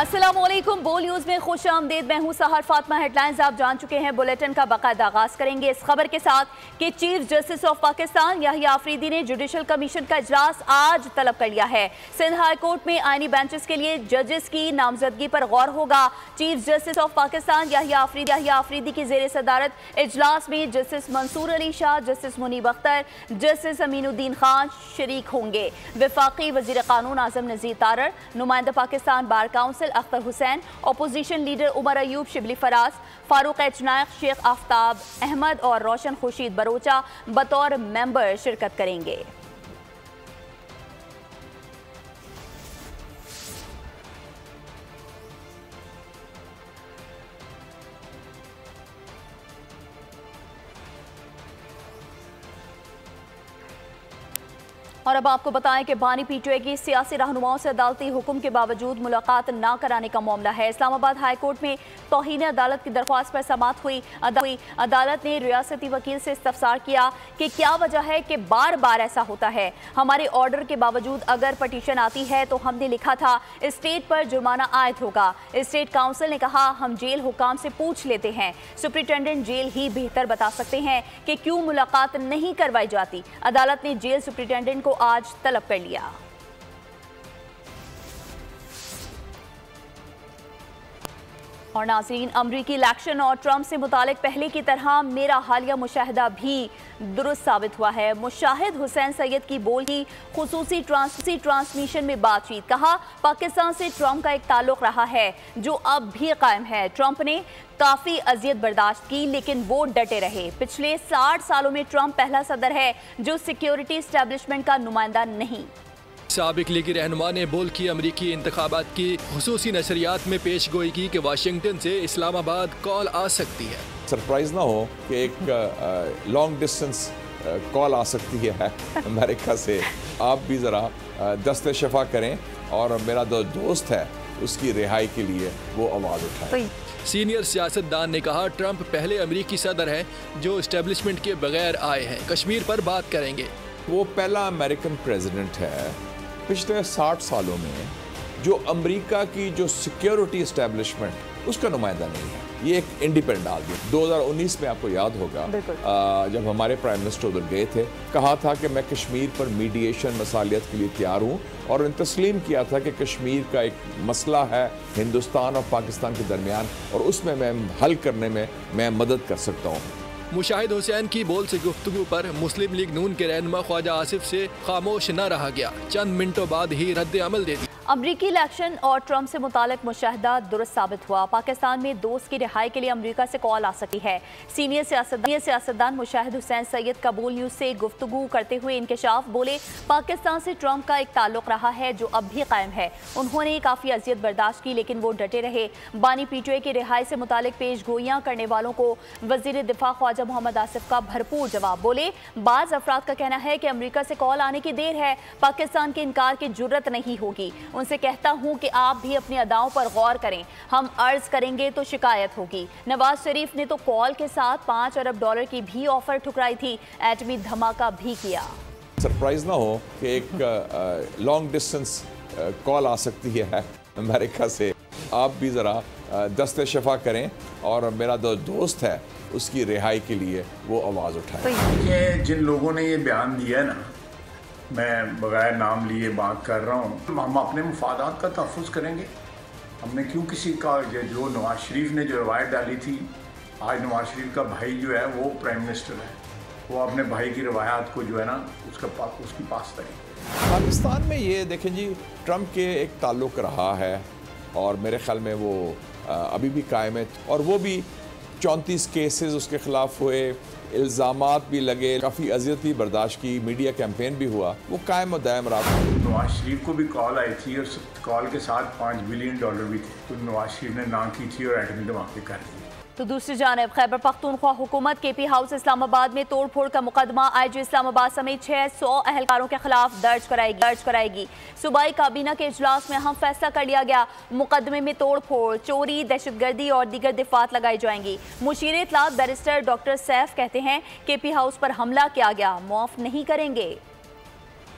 अस्सलामुअलैकुम, बोल न्यूज में खुश आमदेद। मैं हूं सहर फातिमा। हेडलाइंस आप जान चुके हैं। बुलेटिन का बाकायदा आगाज करेंगे इस खबर के साथ कि chief justice of Pakistan Yahya Afridi ने जुडिशल कमीशन का इजलास आज तलब कर लिया है। सिंध हाई कोर्ट में आईनी बेंचेस के लिए जजेस की नामजदगी पर गौर होगा। Chief justice of Pakistan Yahya Afridi की जेर सदारत इजलास में justice Mansoor Ali Shah, justice Munib Akhtar, justice Aminuddin Khan शरीक होंगे। वफाकी वजीर कानून आजम नजीर तारर, नुमाइंदा Pakistan bar council Akhtar Hussain, opposition leader Omar Ayub Shibli Faraz, Farooq H Naek, Sheikh Aftab Ahmed और रोशन खुर्शीद बरोचा बतौर मेंबर शिरकत करेंगे। और अब आपको बताएं कि बानी पीटीआई की सियासी रहनुमाओं से अदालती हुक्म के बावजूद मुलाकात न कराने का मामला है। इस्लामाबाद हाई कोर्ट में तौहीन अदालत की दरख्वास्त पर समाअत हुई। अदालत ने रियासती वकील से इस्तफसार किया कि क्या वजह है कि बार बार ऐसा होता है। हमारे ऑर्डर के बावजूद अगर पटिशन आती है तो हमने लिखा था स्टेट पर जुर्माना आयद होगा। स्टेट काउंसिल ने कहा हम जेल हुकाम से पूछ लेते हैं, सुप्रिंटेंडेंट जेल ही बेहतर बता सकते हैं कि क्यों मुलाकात नहीं करवाई जाती। अदालत ने जेल सुप्रिंटेंडेंट को आज तलब कर लिया। और नाज़रीन, अमरीकी इलेक्शन और ट्रंप से मुतालिक पहले की तरह मेरा हालिया मुशाहिदा भी दुरुस्त साबित हुआ है। मुशाहिद हुसैन सैयद की बोल की खुसूसी ट्रांसमिशन में बातचीत, कहा पाकिस्तान से ट्रंप का एक ताल्लुक रहा है जो अब भी कायम है। ट्रंप ने काफ़ी अजियत बर्दाश्त की लेकिन वो डटे रहे। पिछले 60 सालों में ट्रंप पहला सदर है जो सिक्योरिटी एस्टेब्लिशमेंट का नुमाइंदा नहीं। साबिक लीगी रहनुमा ने बोल की अमरीकी इंतखाबात की खुसूसी नशरियात में पेश गोई की कि वाशिंगटन से इस्लामाबाद कॉल आ सकती है। सरप्राइज ना हो कि एक लॉन्ग डिस्टेंस कॉल आ सकती है अमेरिका से। आप भी ज़रा दस्ते शफा करें और मेरा दोस्त है उसकी रिहाई के लिए वो आवाज़ उठाए। सीनियर सियासतदान ने कहा ट्रंप पहले अमरीकी सदर हैं जो एस्टेब्लिशमेंट के बगैर आए हैं। कश्मीर पर बात करेंगे। वो पहला अमेरिकन प्रेसिडेंट है पिछले 60 सालों में जो अमेरिका की जो सिक्योरिटी एस्टेब्लिशमेंट उसका नुमाइंदा नहीं है। ये एक इंडिपेंडेंट आदमी। 2019 में आपको याद होगा जब हमारे प्राइम मिनिस्टर उधर गए थे, कहा था कि मैं कश्मीर पर मीडिएशन मसालियत के लिए तैयार हूँ और उन्होंने तस्लीम किया था कि कश्मीर का एक मसला है हिंदुस्तान और पाकिस्तान के दरमियान और उसमें मैं हल करने में मैं मदद कर सकता हूँ। मुशाहिद हुसैन की बोल से गुफ्तगू पर मुस्लिम लीग नून के रहनुमा ख्वाजा आसिफ से खामोश न रहा गया। चंद मिनटों बाद ही रद्द अमल दे दी। अमरीकी इलेक्शन और ट्रंप से मुतालिक मुशाहिदा दुरुस्त साबित हुआ। पाकिस्तान में दोस्त की रिहाई के लिए अमरीका से कॉल आ सकती है। सीनियर सियासतदान मुशाहिद हुसैन सैयद कबूल न्यूज से गुफ्तगू करते हुए इंकशाफ बोले पाकिस्तान से ट्रंप का एक ताल्लुक रहा है जो अब भी कायम है। उन्होंने काफ़ी अजियत बर्दाश्त की लेकिन वो डटे रहे। बानी पीटीआई की रिहाई से मुतालिक पेश गोइयाँ करने वालों को वजीर दिफा ख्वाजा मोहम्मद आसिफ का भरपूर जवाब। बोले बाज़ अफराद का कहना है कि अमरीका से कॉल आने की देर है, पाकिस्तान के इनकार की जुर्रत नहीं होगी। उनसे कहता हूं कि आप भी अपनी अदाओं पर गौर करें, हम अर्ज करेंगे तो शिकायत होगी। नवाज शरीफ ने तो कॉल के साथ $5 अरब की भी ऑफर ठुकराई थी, एटमी धमाका भी किया। सरप्राइज ना हो कि एक लॉन्ग डिस्टेंस कॉल आ सकती है अमेरिका से। आप भी ज़रा दस्ते शफा करें और मेरा दोस्त है उसकी रिहाई के लिए वो आवाज़ उठाए। जिन लोगों ने ये बयान दिया है ना, मैं बगैर नाम लिए बात कर रहा हूँ, हम अपने मुफादात का तहफ़्फ़ुज़ करेंगे। हमने क्यों किसी का जो नवाज शरीफ ने जो रवायत डाली थी, आज नवाज शरीफ का भाई जो है वो प्राइम मिनिस्टर है, वो अपने भाई की रवायात को जो है ना उसकी पास करें। पाकिस्तान में ये देखें जी, ट्रंप के एक ताल्लुक़ रहा है और मेरे ख्याल में वो अभी भी कायम है और वो भी 34 केसेस उसके ख़िलाफ़ हुए, इल्ज़ामात भी लगे, काफ़ी अजियत भी बर्दाश्त की, मीडिया कैंपेन भी हुआ, वो कायम और दायम रहा। नवाज शरीफ को भी कॉल आई थी और कॉल के साथ $5 बिलियन भी थे, तो नवाज शरीफ ने ना की थी और एटमी धमाके कर दिए। तो दूसरी जानब खैबर पख्तूनख्वा हुकूमत केपी हाउस इस्लामाबाद में तोड़ फोड़ का मुकदमा आईजी इस्लामाबाद समेत 600 अहलकारों के खिलाफ दर्ज कराएगी। सूबाई काबीना के इजलास में अहम फैसला कर लिया गया। मुकदमे में तोड़ फोड़, चोरी, दहशतगर्दी और दीगर दिफात लगाई जाएंगी। मुशीर इत्तलात बैरिस्टर डॉक्टर सैफ कहते हैं केपी हाउस पर हमला किया गया, माफ नहीं करेंगे।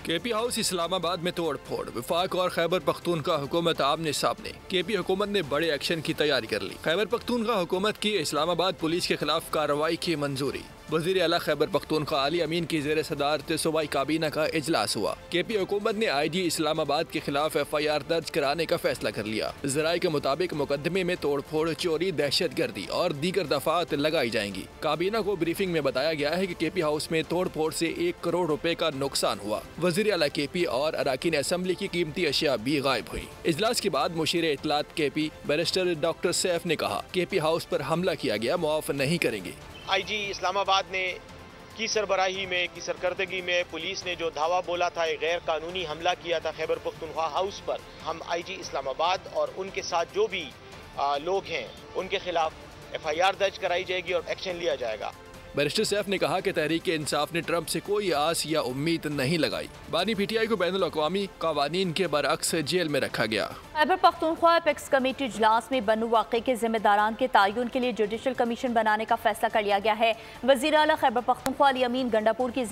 केपी हाउस इस्लामाबाद में तोड़ फोड़, वफाक और खैबर पख्तूनख्वा हुकूमत आमने सामने। केपी हुकूमत ने बड़े एक्शन की तैयारी कर ली। खैबर पख्तूनख्वा हुकूमत की इस्लामाबाद पुलिस के खिलाफ कार्रवाई की मंजूरी। वज़ीर आला खैबर पख्तूनख्वा अली अमीन की ज़ेर सदारत सूबाई काबीना का इजलास हुआ। केपी हुकूमत ने IG इस्लामाबाद के खिलाफ FIR दर्ज कराने का फैसला कर लिया। ज़राए के मुताबिक मुकदमे में तोड़ फोड़, चोरी, दहशत गर्दी और दीगर दफात लगाई जाएंगी। काबीना को ब्रीफिंग में बताया गया है कि केपी हाउस में तोड़ फोड़ से 1 करोड़ रुपए का नुकसान हुआ। वज़ीर आला केपी और अरकान असम्बली की कीमती अशिया भी गायब हुई। इजलास के बाद मुशीर इत्तलात केपी बैरिस्टर डॉक्टर सैफ ने कहा, केपी हाउस पर हमला किया गया, मुआफ नहीं करेंगे। IG इस्लामाबाद ने की सरबराही में, की सरकर्दगी में पुलिस ने जो दावा बोला था, एक गैर कानूनी हमला किया था खैबर पख्तूनख्वा हाउस पर, हम IG इस्लामाबाद और उनके साथ जो भी लोग हैं उनके खिलाफ FIR दर्ज कराई जाएगी और एक्शन लिया जाएगा। बैरिस्टर सैफ ने कहा कि तहरीक इंसाफ ने ट्रंप से कोई आस या उम्मीद नहीं लगाई। बानी PTI को बैनुल अक़वामी क़वानीन के बरअक्स जेल में रखा गया। खैबर पख्तूनख्वा एपेक्स कमेटी इजलास में बनू वाक़े के जिम्मेदारान के तयन के लिए जुडिशल कमीशन बनाने का फैसला कर लिया गया है। वज़ीर आला खैबर पख्तूनख्वा अली अमीन गंडापुर की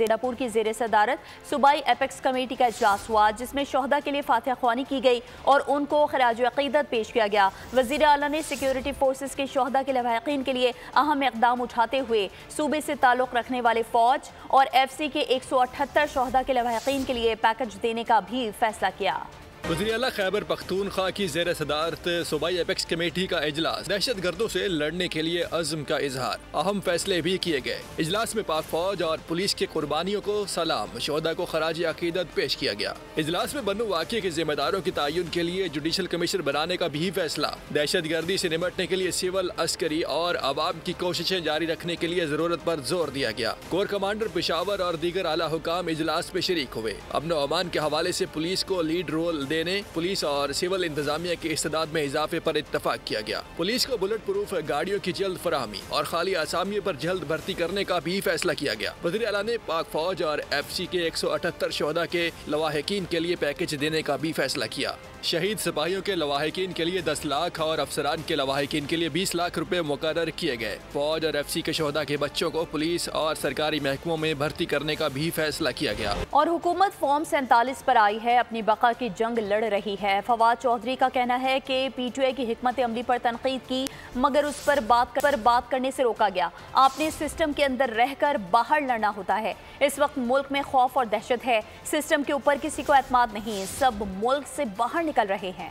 ज़ेर सदारत सूबाई एपेक्स कमेटी का इजलास हुआ, जिसमें शोहदा के लिए फातिहा ख्वानी की गई और उनको खराज अक़ीदत पेश किया गया। वज़ीर आला ने सिक्योरिटी फोर्सेस के शोहदा के लवाहिकीन के लिए अहम इक़दाम उठाते हुए सूबे से ताल्लुक़ रखने वाले फौज और FC के 178 शोहदा के लवाहिकीन के लिए पैकेज देने का भी फैसला किया। वज़ीर आला खैबर पख्तूनख्वा की ज़ेर सदारत सूबाई एपेक्स कमेटी का इजलास, दहशत गर्दों से लड़ने के लिए अज़्म का इजहार, अहम फैसले भी किए गए। इजलास में पाक फौज और पुलिस के कुर्बानियों को सलाम, शोहदा को खराज अकीदत पेश किया गया। इजलास में बनू वाक़े के जिम्मेदारों के तयन के लिए जुडिशल कमीशन बनाने का भी फैसला। दहशत गर्दी से निपटने के लिए सिविल, अस्करी और आवाम की कोशिशें जारी रखने के लिए जरूरत पर जोर दिया गया। कोर कमांडर पेशावर और दीगर आला हुकाम इजलास में शरीक हुए। अमन व अमान के हवाले से पुलिस को लीड रोल देने, पुलिस और सिविल इंतजामिया की इस्तेदाद में इजाफे पर इत्तफाक किया गया। पुलिस को बुलेट प्रूफ गाड़ियों की जल्द फराहमी और खाली आसामियों पर जल्द भर्ती करने का भी फैसला किया गया। वज़ीर आला ने पाक फौज और FC के 178 शोहदा के लवाहिकीन के लिए पैकेज देने का भी फैसला किया। शहीद सिपाहियों के लवाहिकीन के लिए 10 लाख और अफसरान के लवाहिकीन के लिए 20 लाख रुपए मुकर्रर किए गए। फौज और FC के शोहदा के बच्चों को पुलिस और सरकारी महकमों में भर्ती करने का भी फैसला किया गया। और हुकूमत फॉर्म 47 पर आई है, अपनी बका की जंग लड़ रही है। फवाद चौधरी का कहना है कि PTI की हिकमत अमली पर तनकीद की, मगर उस पर बात करने से रोका गया। आपने सिस्टम के अंदर रहकर बाहर लड़ना होता है। इस वक्त मुल्क में खौफ और दहशत है। सिस्टम के ऊपर किसी को एतमाद नहीं, सब मुल्क से बाहर निकल रहे हैं।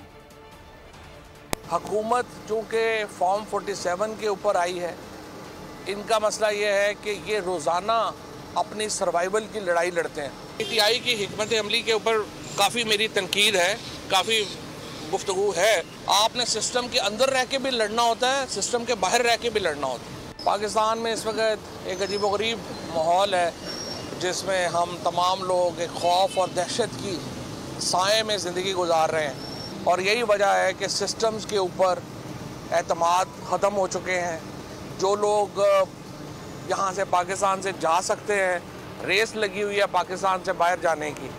हुकूमत चूँकि फॉर्म 47 के ऊपर आई है, इनका मसला ये है कि ये रोज़ाना अपनी सर्वाइवल की लड़ाई लड़ते हैं। PTI की हिकमत अमली के ऊपर काफ़ी मेरी तनकीद है, काफ़ी गुफ्तगू है। आपने सिस्टम के अंदर रह के भी लड़ना होता है, सिस्टम के बाहर रह के भी लड़ना होता है। पाकिस्तान में इस वक्त एक अजीबोगरीब माहौल है, जिसमें हम तमाम लोग एक खौफ और दहशत की साए में ज़िंदगी गुजार रहे हैं। और यही वजह है कि सिस्टम्स के ऊपर एतमाद ख़त्म हो चुके हैं। जो लोग यहाँ से पाकिस्तान से जा सकते हैं, रेस लगी हुई है पाकिस्तान से बाहर जाने की।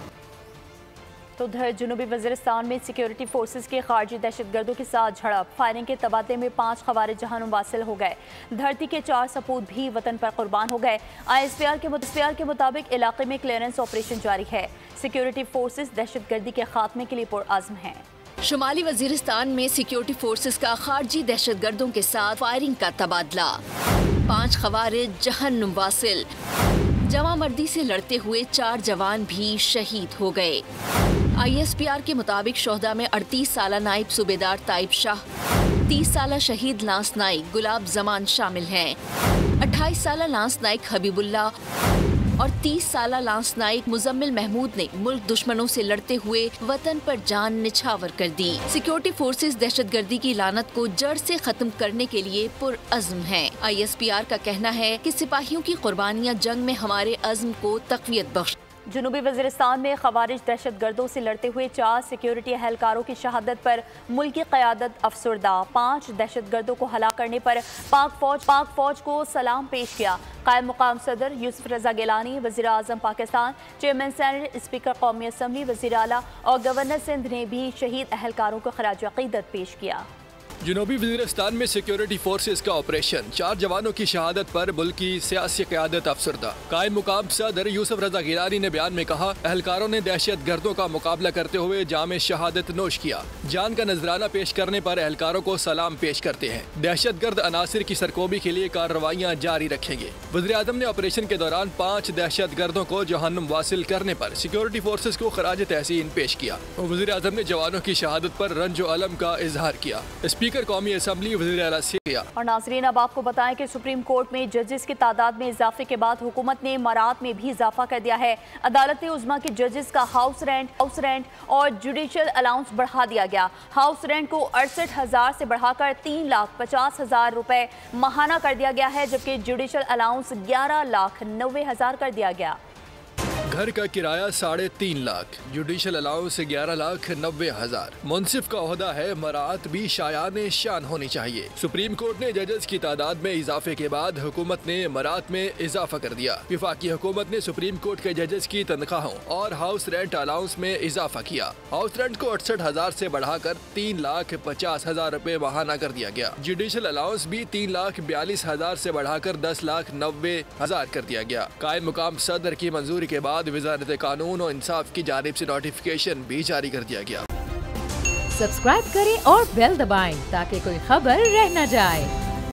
तो उधर जनूबी वज़ीरिस्तान में सिक्योरिटी फोर्सेस के खारजी दहशतगर्दों के साथ झड़प, फायरिंग के तबादले में 5 खवारिज जहानुम वासिल हो गए। धरती के 4 सपूत भी वतन पर कुर्बान हो गए। ISPR के मुताबिक इलाके में क्लियरेंस ऑपरेशन जारी है। सिक्योरिटी फोर्सेस दहशतगर्दी के खात्मे के लिए पुरअज़्म हैं। शुमाली वज़ीरिस्तान में सिक्योरिटी फोर्सेस का खारजी दहशतगर्दों के साथ फायरिंग का तबादला, 5 खवारिज जहन्नुम वासिल। जमा मर्दी से लड़ते हुए 4 जवान भी शहीद हो गए। ISPR के मुताबिक शोहदा में 38 साला नाइब सूबेदार ताइब शाह, 30 साला शहीद लांस नाइक गुलाब जमान शामिल हैं। 28 साला लांस नाइक हबीबुल्ला और 30 साला लांस नाइक मुजम्मिल महमूद ने मुल्क दुश्मनों से लड़ते हुए वतन पर जान निछावर कर दी। सिक्योरिटी फोर्सेस दहशतगर्दी की लानत को जड़ से खत्म करने के लिए पुरअज़्म हैं। ISPR का कहना है कि सिपाहियों की कुर्बानियां जंग में हमारे अज़्म को तक़वियत बख्श। जनूबी वज़ीरिस्तान में खवारिज दहशतगर्दों से लड़ते हुए 4 सिक्योरिटी एहलकारों की शहादत पर मुल्की क़यादत अफसरदा। 5 दहशतगर्दों को हलाक करने पर पाक फौज को सलाम पेश किया। कायम मुकाम सदर यूसुफ रजा गिलानी, वज़ीर आज़म पाकिस्तान, चेयरमैन सेनेट, स्पीकर कौमी असम्बली, वज़ीर आला और गवर्नर सिंध ने भी शहीद एहलकारों को खराज अक़ीदत पेश किया। जनूबी वज़ीरिस्तान में सिक्योरिटी फोर्सेस का ऑपरेशन, 4 जवानों की शहादत पर मुल्क की सियासी क़यादत अफसरदा। कायम मुकाम सदर यूसुफ रजा गिलानी ने बयान में कहा, एहलकारों ने दहशत गर्दों का मुकाबला करते हुए जामे शहादत नोश किया। जान का नजराना पेश करने पर एहलकारों को सलाम पेश करते हैं। दहशत गर्द अनासिर की सरकोबी के लिए कार्रवाइयाँ जारी रखेंगे। वज़ीर आज़म ने ऑपरेशन के दौरान 5 दहशत गर्दों को जहन्नुम वासिल करने पर सिक्योरिटी फोर्सेस को खराज तहसीन पेश किया। वज़ीर आज़म ने जवानों की शहादत पर रंजो अलम का इजहार किया। स्पीकर कौमी असम्बली वज़ीर आला से किया। और नाज़रीन, अब आपको बताएं कि सुप्रीम कोर्ट में जजेस की तादाद में इजाफे के बाद हुकूमत ने मरात में भी इजाफा कर दिया है। अदालत उज़्मा के जजेस का हाउस रेंट और जुडिशल अलाउंस बढ़ा दिया गया। हाउस रेंट को 68,000 से बढ़ाकर 3,50,000 रुपए माहाना कर दिया गया है, जबकि जुडिशल अलाउंस 11,90,000 कर दिया गया। घर का किराया 3.5 लाख, जुडिशल अलाउंस 11,90,000। मुंसिफ का ओहदा है, मरात भी शायान शान होनी चाहिए। सुप्रीम कोर्ट ने जजेस की तादाद में इजाफे के बाद हुकूमत ने मरात में इजाफा कर दिया। वफाकी हुकूमत ने सुप्रीम कोर्ट के जजेस की तनख्वाहों और हाउस रेंट अलाउंस में इजाफा किया। हाउस रेंट को 68,000 से बढ़ाकर 3,50,000 रुपए माहाना कर दिया गया। जुडिशल अलाउंस भी 3,42,000 से बढ़ाकर 10,90,000 कर दिया गया। कायम मुकाम सदर की मंजूरी के बाद वज़ारत कानून और इंसाफ की जानिब से नोटिफिकेशन भी जारी कर दिया गया। सब्सक्राइब करें और बेल दबाएं ताकि कोई खबर रह न जाए।